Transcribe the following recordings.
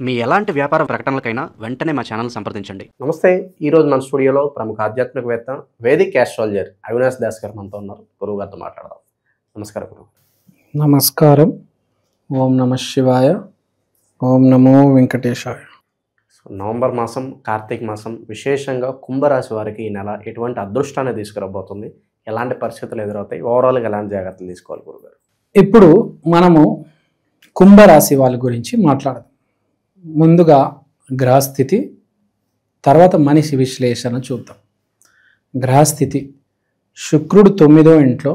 మీ ఎలాంటి వ్యాపార ప్రకటనలకైనా వెంటనే మా ఛానల్ సంప్రదించండి. నమస్తే. ఈరోజు మన స్టూడియోలో ప్రముఖ ఆధ్యాత్మికవేత్త వేదిక్ ఆస్ట్రాలజర్ అవినాష్ దాస్ గారు మనతో ఉన్నారు. గురువు గారితో మాట్లాడదాం. నమస్కారం గురువు. నమస్కారం. ఓం నమ శివాయ. ఓం నమో వెంకటేశాయ. నవంబర్ మాసం, కార్తీక మాసం, విశేషంగా కుంభరాశి వారికి ఈ నెల ఎటువంటి అదృష్టాన్ని తీసుకురాబోతుంది? ఎలాంటి పరిస్థితులు ఎదురవుతాయి? ఓవరాల్గా ఎలాంటి జాగ్రత్తలు తీసుకోవాలి గురుగారు? ఇప్పుడు మనము కుంభరాశి వాళ్ళ గురించి మాట్లాడదాం. ముందుగా గ్రహస్థితి, తర్వాత మనిషి విశ్లేషణ చూద్దాం. గ్రహస్థితి: శుక్రుడు 9వ ఇంట్లో,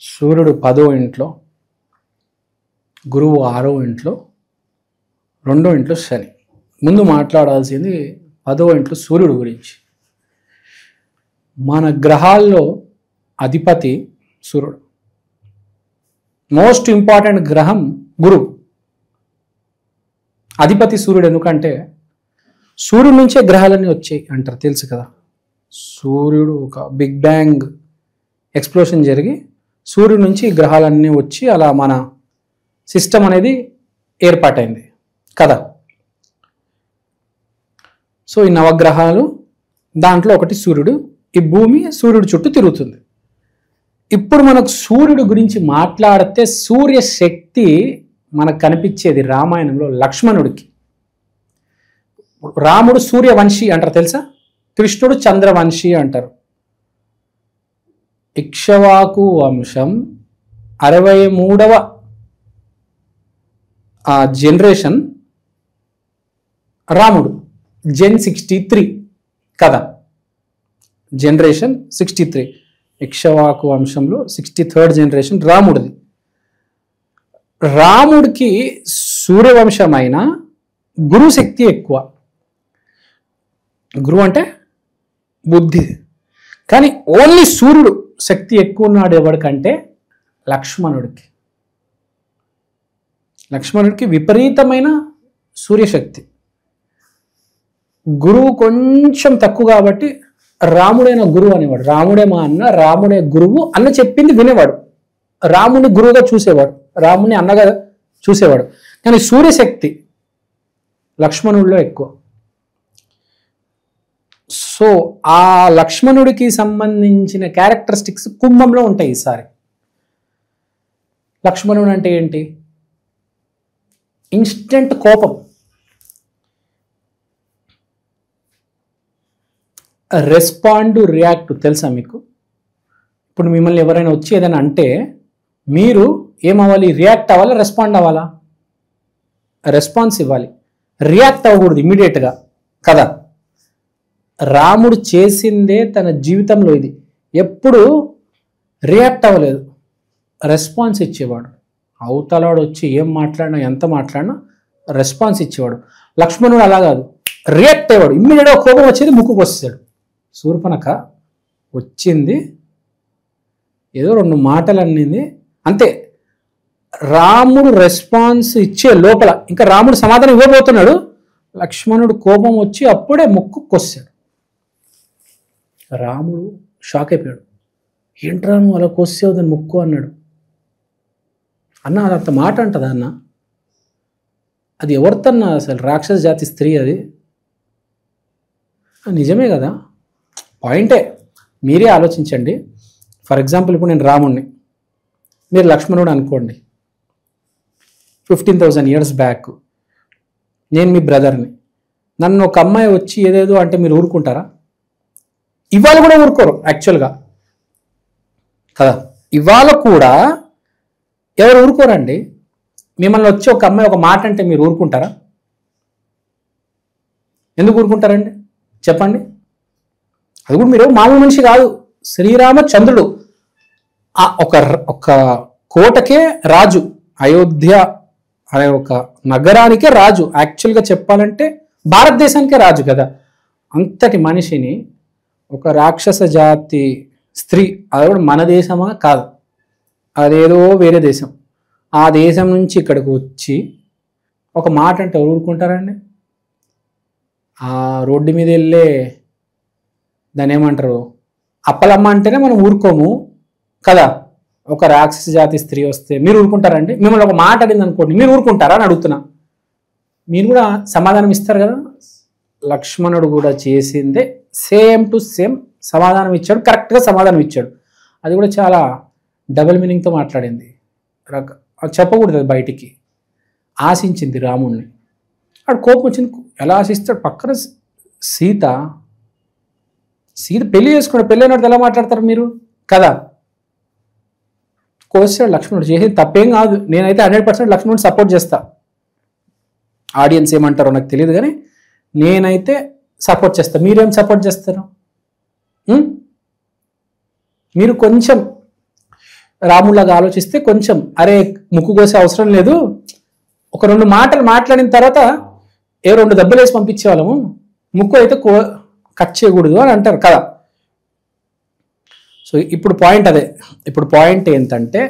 సూర్యుడు 10వ ఇంట్లో, గురువు 6వ ఇంట్లో, 2వ ఇంట్లో శని. ముందు మాట్లాడాల్సింది 10వ ఇంట్లో సూర్యుడు గురించి. మన గ్రహాల్లో అధిపతి సూర్యుడు. మోస్ట్ ఇంపార్టెంట్ గ్రహం గురువు. అధిపతి సూర్యుడు. ఎందుకంటే సూర్యుడి నుంచే గ్రహాలన్నీ వచ్చాయి అంటారు, తెలుసు కదా. సూర్యుడు ఒక బిగ్ బ్యాంగ్ ఎక్స్ప్లోషన్ జరిగి సూర్యుడి నుంచి గ్రహాలన్నీ వచ్చి అలా మన సిస్టమ్ అనేది ఏర్పాటైంది కదా. సో ఈ నవగ్రహాలు, దాంట్లో ఒకటి సూర్యుడు. ఈ భూమి సూర్యుడి చుట్టూ తిరుగుతుంది. ఇప్పుడు మనకు సూర్యుడి గురించి మాట్లాడితే సూర్య శక్తి మనకు కనిపించేది రామాయణంలో లక్ష్మణుడికి. రాముడు సూర్యవంశీ అంటారు, తెలుసా. కృష్ణుడు చంద్రవంశీ అంటారు. ఇక్ష్వాకు వంశం 63వ జనరేషన్ రాముడు. జెన్ 63 కదా, జనరేషన్ 63. ఇక్ష్వాకు వంశంలో 63rd జనరేషన్ రాముడిది. రాముడికి సూర్యవంశమైన గురు శక్తి ఎక్కువ. గురువు అంటే బుద్ధి. కానీ ఓన్లీ సూర్యుడు శక్తి ఎక్కువ ఉన్నాడు ఎవరికంటే లక్ష్మణుడికి. లక్ష్మణుడికి విపరీతమైన సూర్యశక్తి. గురువు కొంచెం తక్కువ కాబట్టి రాముడైన గురువు అనేవాడు. రాముడే మా అన్న, రాముడే గురువు అన్న చెప్పింది వినేవాడు. రాముని గురువుగా చూసేవాడు, రాముని అన్నగా చూసేవాడు. కానీ సూర్యశక్తి లక్ష్మణుడిలో ఎక్కువ. సో ఆ లక్ష్మణుడికి సంబంధించిన క్యారెక్టరిస్టిక్స్ కుంభంలో ఉంటాయి ఈసారి. లక్ష్మణుడు అంటే ఏంటి? ఇన్స్టెంట్ కోపం, రెస్పాండ్ టు రియాక్ట్. తెలుసా మీకు? ఇప్పుడు మిమ్మల్ని ఎవరైనా వచ్చి ఏదైనా అంటే మీరు ఏమవ్వాలి? రియాక్ట్ అవ్వాలా, రెస్పాండ్ అవ్వాలా? రెస్పాన్స్ ఇవ్వాలి, రియాక్ట్ అవ్వకూడదు ఇమ్మీడియట్గా కదా. రాముడు చేసిందే తన జీవితంలో ఇది. ఎప్పుడు రియాక్ట్ అవ్వలేదు, రెస్పాన్స్ ఇచ్చేవాడు. అవతలాడు వచ్చి ఏం మాట్లాడినా, ఎంత మాట్లాడినా రెస్పాన్స్ ఇచ్చేవాడు. లక్ష్మణుడు అలా కాదు, రియాక్ట్ అయ్యేవాడు. ఇమ్మీడియట్గా కోపం వచ్చేది, ముక్కుకు వస్తాడు. శూర్పణఖ వచ్చింది, ఏదో 2 మాటలు అన్నింది, అంతే. రాముడు రెస్పాన్స్ ఇచ్చే లోపల ఇంకా రాముడు సమాధానం ఇవ్వబోతున్నాడు, లక్ష్మణుడు కోపం వచ్చి అప్పుడే ముక్కుకు వస్తాడు. రాముడు షాక్ అయిపోయాడు. ఏంట్రా నువ్వు అలా కోసేవు దాన్ని ముక్కు అన్నాడు. అన్న అది అంత మాట అంటదా అన్న? అది ఎవరితన్నా అసలు? రాక్షస జాతి స్త్రీ అది. నిజమే కదా, పాయింటే. మీరే ఆలోచించండి. ఫర్ ఎగ్జాంపుల్ ఇప్పుడు నేను రాముడిని, మీరు లక్ష్మణుడు అనుకోండి. 15,000 years బ్యాక్ నేను మీ బ్రదర్ని. నన్ను ఒక అమ్మాయి వచ్చి ఏదేదో అంటే మీరు ఊరుకుంటారా? ఇవాళ కూడా ఊరుకోరు యాక్చువల్గా కదా. ఇవాళ కూడా ఎవరు ఊరుకోరండి. మిమ్మల్ని వచ్చి ఒక అమ్మాయి ఒక మాట అంటే మీరు ఊరుకుంటారా? ఎందుకు ఊరుకుంటారండి చెప్పండి? అది కూడా మీరు మామూలు మనిషి కాదు, శ్రీరామచంద్రుడు. ఒక కోటకే రాజు, అయోధ్య అనే ఒక నగరానికే రాజు. యాక్చువల్గా చెప్పాలంటే భారతదేశానికే రాజు కదా. అంతటి మనిషిని ఒక రాక్షస జాతి స్త్రీ, అది కూడా మన దేశమా కాదు, అదేదో వేరే దేశం, ఆ దేశం నుంచి ఇక్కడికి వచ్చి ఒక మాట అంటే ఎవరు ఊరుకుంటారండి? ఆ రోడ్డు మీద వెళ్ళే దాన్ని ఏమంటారు, అప్పలమ్మ అంటేనే మనం ఊరుకోము కదా. ఒక రాక్షస జాతి స్త్రీ వస్తే మీరు ఊరుకుంటారండి? మిమ్మల్ని ఒక మాట అడిగింది అనుకోండి, మీరు ఊరుకుంటారా అని అడుగుతున్నా. మీరు కూడా సమాధానం ఇస్తారు కదా, లక్ష్మణుడు కూడా చేసిందే సేమ్ టు సేమ్ సమాధానం ఇచ్చాడు, కరెక్ట్గా సమాధానం ఇచ్చాడు. అది కూడా చాలా డబుల్ మీనింగ్తో మాట్లాడింది, అది చెప్పకూడదు అది బయటికి. ఆశించింది రాముణ్ణి, ఆడు కోపం వచ్చింది. ఎలా ఆశిస్తాడు? పక్కన సీత పెళ్లి చేసుకున్నాడు, పెళ్ళైనట్టు ఎలా మాట్లాడతారు మీరు కదా? కోసాడు లక్ష్మణుడు, చేసేది తప్పేం కాదు. నేనైతే 100% లక్ష్మణుడు సపోర్ట్ చేస్తా. ఆడియన్స్ ఏమంటారో నాకు తెలియదు కానీ నేనైతే సపోర్ట్ చేస్తా. మీరేం సపోర్ట్ చేస్తారు? మీరు కొంచెం రాములాగా ఆలోచిస్తే కొంచెం అరే ముక్కు కోసే అవసరం లేదు, ఒక 2 మాటలు మాట్లాడిన తర్వాత 2 దెబ్బలు వేసి పంపించేవాళ్ళము, ముక్కు అయితే కట్ చేయకూడదు అని అంటారు కదా. సో ఇప్పుడు పాయింట్ అదే. ఇప్పుడు పాయింట్ ఏంటంటే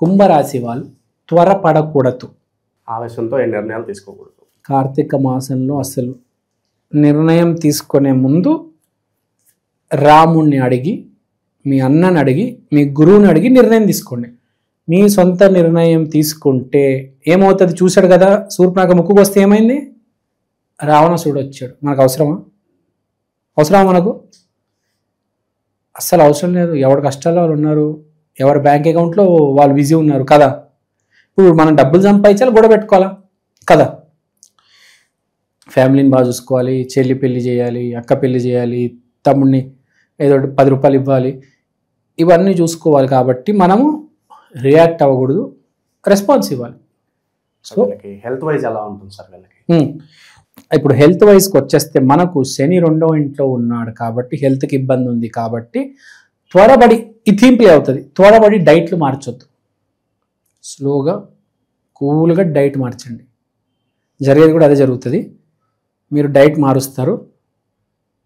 కుంభరాశి వాళ్ళు త్వరపడకూడదు, ఆలస్యంతో ఏ నిర్ణయాలు తీసుకోకూడదు. కార్తీక మాసంలో అసలు నిర్ణయం తీసుకునే ముందు రాముణ్ణి అడిగి, మీ అన్నని అడిగి, మీ గురువుని అడిగి నిర్ణయం తీసుకోండి. మీ సొంత నిర్ణయం తీసుకుంటే ఏమవుతుంది చూశాడు కదా, శూర్పణఖ ముక్కుకు వస్తే ఏమైంది? రావణాసురుడు వచ్చాడు. మనకు అవసరమా? మనకు అస్సలు అవసరం లేదు. ఎవరి కష్టాల్లో వాళ్ళు ఉన్నారు, ఎవరి బ్యాంక్ అకౌంట్లో వాళ్ళు బిజీ ఉన్నారు కదా. ఇప్పుడు మనం డబ్బులు సంపాదించాలి, గొడవ పెట్టుకోవాలా కదా. ఫ్యామిలీని బాగా చూసుకోవాలి, చెల్లి పెళ్లి చేయాలి, అక్క పెళ్లి చేయాలి, తమ్ముడిని ఏదో 10 రూపాయలు ఇవ్వాలి, ఇవన్నీ చూసుకోవాలి. కాబట్టి మనము రియాక్ట్ అవ్వకూడదు, రెస్పాన్స్ ఇవ్వాలి. సో హెల్త్ వైజ్ ఎలా ఉంటుంది సార్ వీళ్ళకి? ఇప్పుడు హెల్త్ వైజ్కి వచ్చేస్తే మనకు శని 2వ ఇంట్లో ఉన్నాడు కాబట్టి హెల్త్కి ఇబ్బంది ఉంది కాబట్టి త్వరబడి ఈ థీమ్ ప్లే అవుతుంది. త్వరబడి డైట్లు మార్చొద్దు, స్లోగా కూల్గా డైట్ మార్చండి. జరిగేది కూడా అదే జరుగుతుంది. మీరు డైట్ మారుస్తారు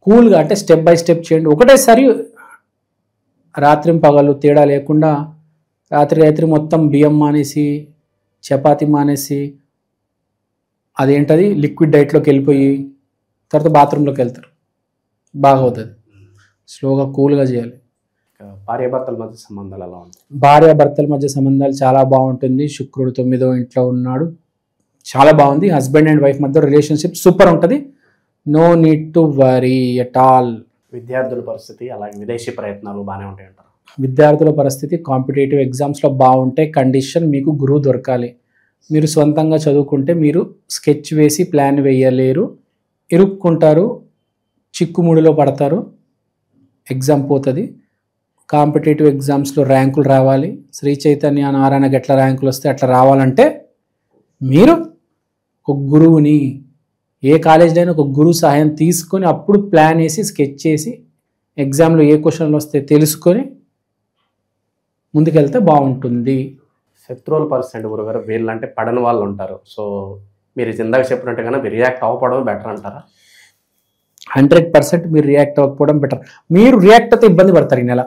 కూల్గా, అంటే స్టెప్ బై స్టెప్ చేయండి. ఒకటేసారి రాత్రి పగలు తేడా లేకుండా రాత్రి మొత్తం బియ్యం మానేసి చపాతి మానేసి అదేంటది లిక్విడ్ డైట్లోకి వెళ్ళిపోయి తర్వాత బాత్రూంలోకి వెళ్తారు, బాగా అవుతుంది. స్లోగా కూల్గా చేయాలి. భార్యాభర్తల మధ్య సంబంధాలు ఎలా ఉంటాయి? భార్యాభర్తల మధ్య సంబంధాలు చాలా బాగుంటుంది. శుక్రుడు 9వ ఇంట్లో ఉన్నాడు, చాలా బాగుంది. హస్బెండ్ అండ్ వైఫ్ మధ్య రిలేషన్షిప్ సూపర్ ఉంటుంది. No need to worry at all. విద్యార్థుల పరిస్థితి అలాగే విదేశీ ప్రయత్నాలు బాగానే ఉంటాయి అంటారు. విద్యార్థుల పరిస్థితి కాంపిటేటివ్ ఎగ్జామ్స్లో బాగుంటే కండిషన్ మీకు గురువు దొరకాలి. మీరు సొంతంగా చదువుకుంటే మీరు స్కెచ్ వేసి ప్లాన్ వేయలేరు, ఇరుక్కుంటారు, చిక్కుముడిలో పడతారు, ఎగ్జామ్ పోతుంది. కాంపిటేటివ్ ఎగ్జామ్స్లో ర్యాంకులు రావాలి, శ్రీ చైతన్య నారాయణకి ఎట్లా ర్యాంకులు వస్తే అట్లా రావాలంటే మీరు ఒక గురువుని, ఏ కాలేజీలో అయినా ఒక గురువు సహాయం తీసుకొని అప్పుడు ప్లాన్ వేసి స్కెచ్ చేసి ఎగ్జామ్లో ఏ క్వశ్చన్లు వస్తే తెలుసుకొని ముందుకెళ్తే బాగుంటుంది. శత్రువుల పరిస్థితి గురుగారు, వీళ్ళంటే పడని వాళ్ళు ఉంటారు. సో మీరు ఇందాక చెప్పినట్టుగానే రియాక్ట్ అవ్వకపోవడం బెటర్ అంటారా? 100% మీరు రియాక్ట్ అవ్వకపోవడం బెటర్. మీరు రియాక్ట్ అయితే ఇబ్బంది పడతారు. ఈ నెల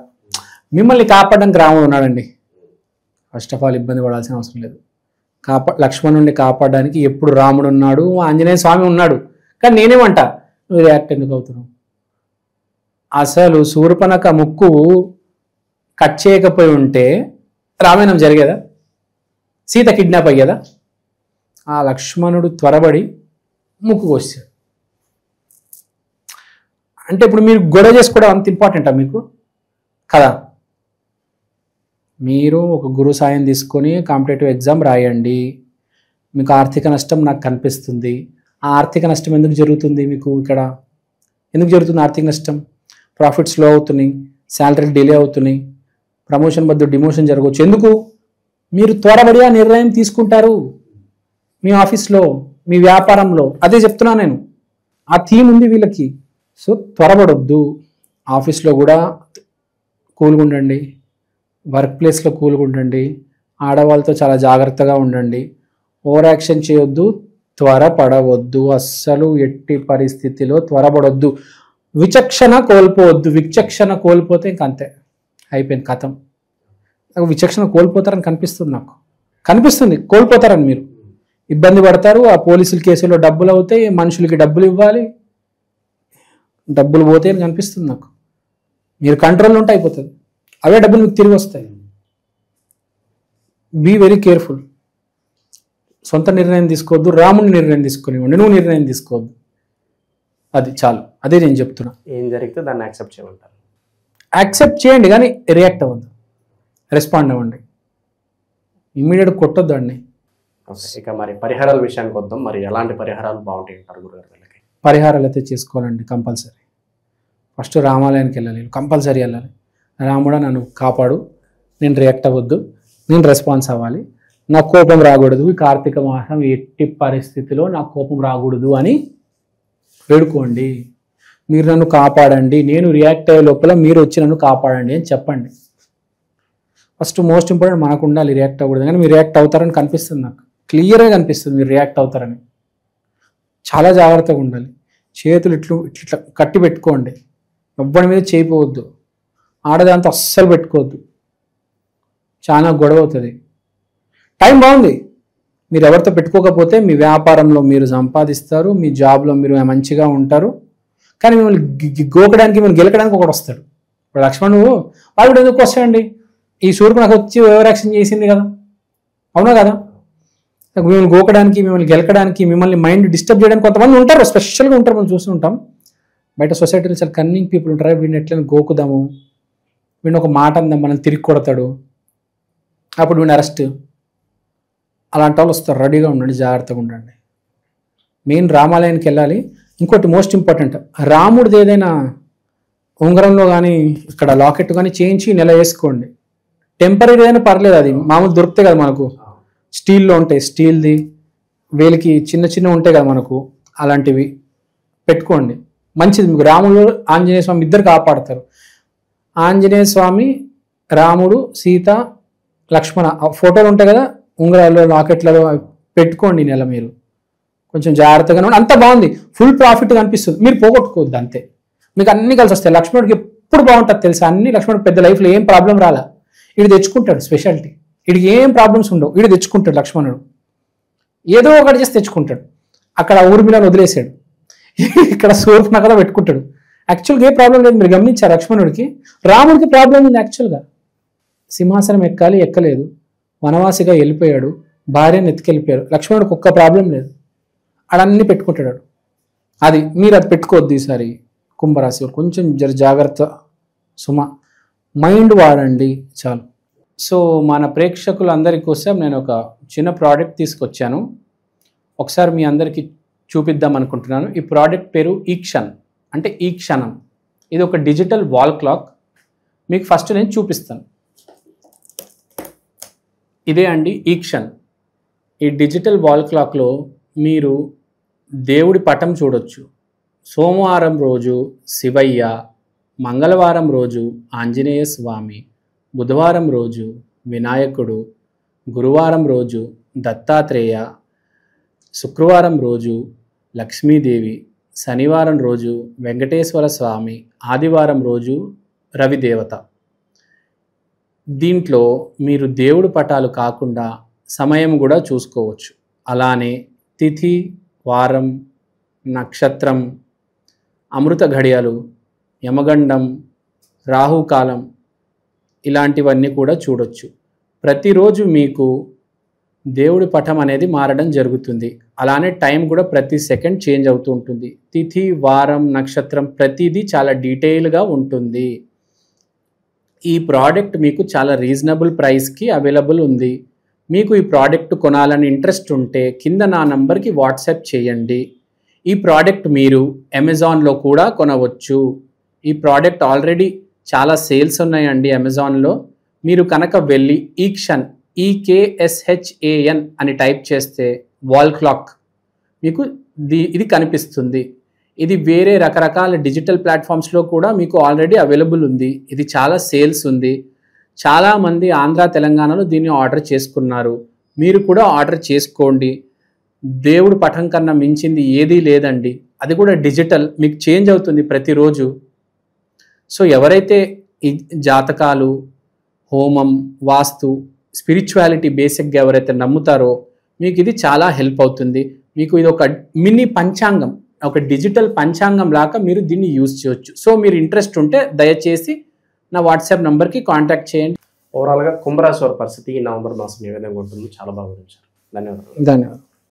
మిమ్మల్ని కాపాడడానికి రాముడు ఉన్నాడండి. ఫస్ట్ ఆఫ్ ఆల్ ఇబ్బంది పడాల్సిన అవసరం లేదు. లక్ష్మణుడిని కాపాడడానికి ఎప్పుడు రాముడు ఉన్నాడు, ఆంజనేయ స్వామి ఉన్నాడు. కానీ నేనేమంట, నువ్వు రియాక్ట్ ఎందుకు అవుతున్నావు? అసలు శూర్పణఖ ముక్కు కట్ చేయకపోయి ఉంటే రామాయణం జరిగేదా? సీత కిడ్నాప్ అయ్యేదా? ఆ లక్ష్మణుడు త్వరబడి ముక్కు కోసాడు. అంటే ఇప్పుడు మీరు గొడవ చేసుకోవడం అంత ఇంపార్టెంటా మీకు కదా? మీరు ఒక గురు సాయం తీసుకొని కాంపిటేటివ్ ఎగ్జామ్ రాయండి. మీకు ఆర్థిక నష్టం నాకు కనిపిస్తుంది. ఆ ఆర్థిక నష్టం ఎందుకు జరుగుతుంది మీకు? ఇక్కడ ఎందుకు జరుగుతుంది ఆర్థిక నష్టం? ప్రాఫిట్ స్లో అవుతున్నాయి, శాలరీలు డిలే అవుతున్నాయి, ప్రమోషన్ బదులు డిమోషన్ జరగవచ్చు. ఎందుకు? మీరు త్వరబడి ఆ నిర్ణయం తీసుకుంటారు మీ ఆఫీస్లో, మీ వ్యాపారంలో. అదే చెప్తున్నా నేను. ఆ థీమ్ ఉంది వీళ్ళకి. సో త్వరపడొద్దు. ఆఫీస్లో కూడా కూల్గా ఉండండి, వర్క్ ప్లేస్లో కూల్గా ఉండండి, ఆడవాళ్ళతో చాలా జాగ్రత్తగా ఉండండి, ఓవర్ యాక్షన్ చేయొద్దు, త్వరపడవద్దు. అస్సలు ఎట్టి పరిస్థితిలో త్వరపడొద్దు. విచక్షణ కోల్పోవద్దు. విచక్షణ కోల్పోతే ఇంక అంతే, అయిపోయింది, కథం. విచక్షణ కోల్పోతారని కనిపిస్తుంది, నాకు కనిపిస్తుంది. కోల్పోతారని మీరు ఇబ్బంది పడతారు. ఆ పోలీసుల కేసులో డబ్బులు అవుతాయి, మనుషులకి డబ్బులు ఇవ్వాలి, డబ్బులు పోతాయి అని కనిపిస్తుంది నాకు. మీరు కంట్రోల్లో ఉంటే అయిపోతుంది, అవే డబ్బులు మీకు తిరిగి వస్తాయి. Be very careful. సొంత నిర్ణయం తీసుకోవద్దు, రాముని నిర్ణయం తీసుకునివ్వండి, నువ్వు నిర్ణయం తీసుకోవద్దు. అది చాలు. అదే నేను చెప్తున్నా. ఏం జరిగితే దాన్ని యాక్సెప్ట్ చేయమంటారు. యాక్సెప్ట్ చేయండి కానీ రియాక్ట్ అవ్వద్దు, రెస్పాండ్ అవ్వండి. ఇమ్మీడియట్ కొట్టొద్దు అండి. ఓకే, ఇక మరి పరిహారాల విషయానికి వద్దాం. మరి ఎలాంటి పరిహారాలు బాగుంటాయి అంటారు గురుగారు వీళ్ళకి? పరిహారాలు అయితే చేసుకోవాలండి కంపల్సరీ. ఫస్ట్ రామాలయానికి వెళ్ళాలి, కంపల్సరీ వెళ్ళాలి. రాముడా నన్ను కాపాడు, నేను రియాక్ట్ అవ్వద్దు, నేను రెస్పాన్స్ అవ్వాలి, నా కోపం రాకూడదు, ఈ కార్తీక మాసం ఎట్టి పరిస్థితిలో నా కోపం రాకూడదు అని వేడుకోండి. మీరు నన్ను కాపాడండి, నేను రియాక్ట్ అయ్యే లోపల మీరు వచ్చి నన్ను కాపాడండి అని చెప్పండి. ఫస్ట్ మోస్ట్ ఇంపార్టెంట్ మనకు ఉండాలి, రియాక్ట్ అవ్వకూడదు. కానీ మీరు రియాక్ట్ అవుతారని కనిపిస్తుంది, నాకు క్లియర్గా కనిపిస్తుంది మీరు రియాక్ట్ అవుతారని. చాలా జాగ్రత్తగా ఉండాలి. చేతులు ఇట్లా కట్టి పెట్టుకోండి, ఎవ్వడి మీద చేయిపోవద్దు, ఆడదాంతో అస్సలు పెట్టుకోవద్దు, చాలా గొడవ అవుతుంది. టైం బాగుంది, మీరు ఎవరితో పెట్టుకోకపోతే మీ వ్యాపారంలో మీరు సంపాదిస్తారు, మీ జాబ్లో మీరు మంచిగా ఉంటారు. కానీ మిమ్మల్ని గోకడానికి, మిమ్మల్ని గెలకడానికి ఒకటి వస్తాడు. ఇప్పుడు లక్ష్మణుడు వాడు కూడా ఎందుకు వస్తాడండి, ఈ సూర్యుడు నాకు వచ్చి ఓవర్ యాక్షన్ చేసింది కదా, అవునా కదా? మిమ్మల్ని గోకడానికి, మిమ్మల్ని గెలకడానికి, మిమ్మల్ని మైండ్ డిస్టర్బ్ చేయడానికి కొంతమంది ఉంటారు, స్పెషల్గా ఉంటారు. మనం చూస్తుంటాం బయట సొసైటీలో చాలా కన్నింగ్ పీపుల్ ఉంటారు. వీడిని ఎట్లయినా గోకుదాము, వీడిని ఒక మాట అందాం, మనం తిరిగి కొడతాడు, అప్పుడు వీడిని అరెస్ట్. అలాంటి వాళ్ళు వస్తారు, రెడీగా ఉండండి, జాగ్రత్తగా ఉండండి. మెయిన్ రామాలయానికి వెళ్ళాలి. ఇంకోటి మోస్ట్ ఇంపార్టెంట్, రాముడిది ఏదైనా ఉంగరంలో కానీ ఇక్కడ లాకెట్ కానీ చేయించి నెల వేసుకోండి. టెంపరీ అయినా పర్లేదు, అది మామూలు దొరుకుతాయి కదా మనకు, స్టీల్లో ఉంటాయి, స్టీల్ది వేలికి చిన్న చిన్న ఉంటాయి కదా మనకు, అలాంటివి పెట్టుకోండి, మంచిది. మీకు రాముడు ఆంజనేయ స్వామి ఇద్దరు కాపాడతారు. ఆంజనేయ స్వామి, రాముడు, సీత, లక్ష్మణ ఫోటోలు ఉంటాయి కదా, ఉంగరాల్లో లాకెట్లలో పెట్టుకోండి నెల. మీరు కొంచెం జాగ్రత్తగా అంత బాగుంది, ఫుల్ ప్రాఫిట్ కనిపిస్తుంది, మీరు పోగొట్టుకోవద్దు అంతే. మీకు అన్ని కలిసి వస్తాయి. లక్ష్మణుడికి ఎప్పుడు బాగుంటుంది తెలుసా, అన్ని లక్ష్మణుడు పెద్ద లైఫ్లో ఏం ప్రాబ్లం రాలా, ఇది తెచ్చుకుంటాడు స్పెషాలిటీ, వీడికి ఏం ప్రాబ్లమ్స్ ఉండవు, వీడు తెచ్చుకుంటాడు. లక్ష్మణుడు ఏదో ఒకటి చేసి తెచ్చుకుంటాడు. అక్కడ ఊర్మిళను వదిలేసాడు, ఇక్కడ శూర్పణఖ పెట్టుకుంటాడు. యాక్చువల్గా ఏ ప్రాబ్లం లేదు, మీరు గమనించారు లక్ష్మణుడికి. రాముడికి ప్రాబ్లం ఉంది యాక్చువల్గా, సింహాసనం ఎక్కాలి, ఎక్కలేదు, వనవాసిగా వెళ్ళిపోయాడు, భార్యను ఎత్తుకెళ్ళిపోయారు. లక్ష్మణుడికి ఒక్క ప్రాబ్లం లేదు, అడన్నీ పెట్టుకుంటాడు. అది మీరు అది పెట్టుకోవద్దు ఈసారి కుంభరాశి వారు. కొంచెం జాగ్రత్త సుమ, మైండ్ వాడండి చాలు. సో మన ప్రేక్షకులందరి కోసం నేను ఒక చిన్న ప్రోడక్ట్ తీసుకొచ్చాను, ఒకసారి మీ అందరికీ చూపిద్దాం అనుకుంటున్నాను. ఈ ప్రోడక్ట్ పేరు ఈక్షన్, అంటే ఈ క్షణం. ఇది ఒక డిజిటల్ వాల్ క్లాక్. మీకు ఫస్ట్ నేను చూపిస్తాను. ఇదే అండి ఈక్షన్. ఈ డిజిటల్ వాల్ క్లాక్లో మీరు దేవుడి పటం చూడొచ్చు. సోమవారం రోజు శివయ్య, మంగళవారం రోజు ఆంజనేయ స్వామి, బుధవారం రోజు వినాయకుడు, గురువారం రోజు దత్తాత్రేయ, శుక్రవారం రోజు లక్ష్మీదేవి, శనివారం రోజు వెంకటేశ్వర స్వామి, ఆదివారం రోజు రవిదేవత. దీంట్లో మీరు దేవుడి పటాలు కాకుండా సమయం కూడా చూసుకోవచ్చు. అలానే తిథి, వారం, నక్షత్రం, అమృత ఘడియలు, యమగండం, రాహుకాలం ఇలాంటివన్నీ కూడా చూడొచ్చు. ప్రతిరోజు మీకు దేవుడి పటం అనేది మారడం జరుగుతుంది. అలానే టైం కూడా ప్రతి సెకండ్ చేంజ్ అవుతూ ఉంటుంది. తిథి, వారం, నక్షత్రం ప్రతిదీ చాలా డీటెయిల్గా ఉంటుంది. ఈ ప్రోడక్ట్ మీకు చాలా రీజనబుల్ ప్రైస్కి అవైలబుల్ ఉంది. మీకు ఈ ప్రోడక్ట్ కొనాలని ఇంట్రెస్ట్ ఉంటే కింద నా నంబర్కి వాట్సాప్ చేయండి. ఈ ప్రోడక్ట్ మీరు అమెజాన్లో కూడా కొనవచ్చు. ఈ ప్రోడక్ట్ ఆల్రెడీ చాలా సేల్స్ ఉన్నాయండి అమెజాన్లో. మీరు కనుక వెళ్ళి ఈక్షన్, EKSHAN అని టైప్ చేస్తే వాల్ క్లాక్ మీకు ఇది కనిపిస్తుంది. ఇది వేరే రకరకాల డిజిటల్ ప్లాట్ఫామ్స్లో కూడా మీకు ఆల్రెడీ అవైలబుల్ ఉంది. ఇది చాలా సేల్స్ ఉంది. చాలామంది ఆంధ్ర, తెలంగాణలో దీన్ని ఆర్డర్ చేసుకున్నారు. మీరు కూడా ఆర్డర్ చేసుకోండి. దేవుడు పటం కన్నా మించింది ఏదీ లేదండి. అది కూడా డిజిటల్, మీకు చేంజ్ అవుతుంది ప్రతిరోజు. సో ఎవరైతే ఈ జాతకాలు, హోమం, వాస్తు, స్పిరిచువాలిటీ బేసిక్గా ఎవరైతే నమ్ముతారో మీకు ఇది చాలా హెల్ప్ అవుతుంది. మీకు ఇది ఒక మినీ పంచాంగం, ఒక డిజిటల్ పంచాంగం లాగా మీరు దీన్ని యూజ్ చేయొచ్చు. సో మీరు ఇంట్రెస్ట్ ఉంటే దయచేసి నా వాట్సాప్ నంబర్కి కాంటాక్ట్ చేయండి. ఓవరాల్గా కుంభరాశి వారి పరిస్థితి ఈ నవంబర్ మాసం ఏ విధంగా ఉంటుందో చాలా బాగా వివరించారు. ధన్యవాదాలు. ధన్యవాదాలు.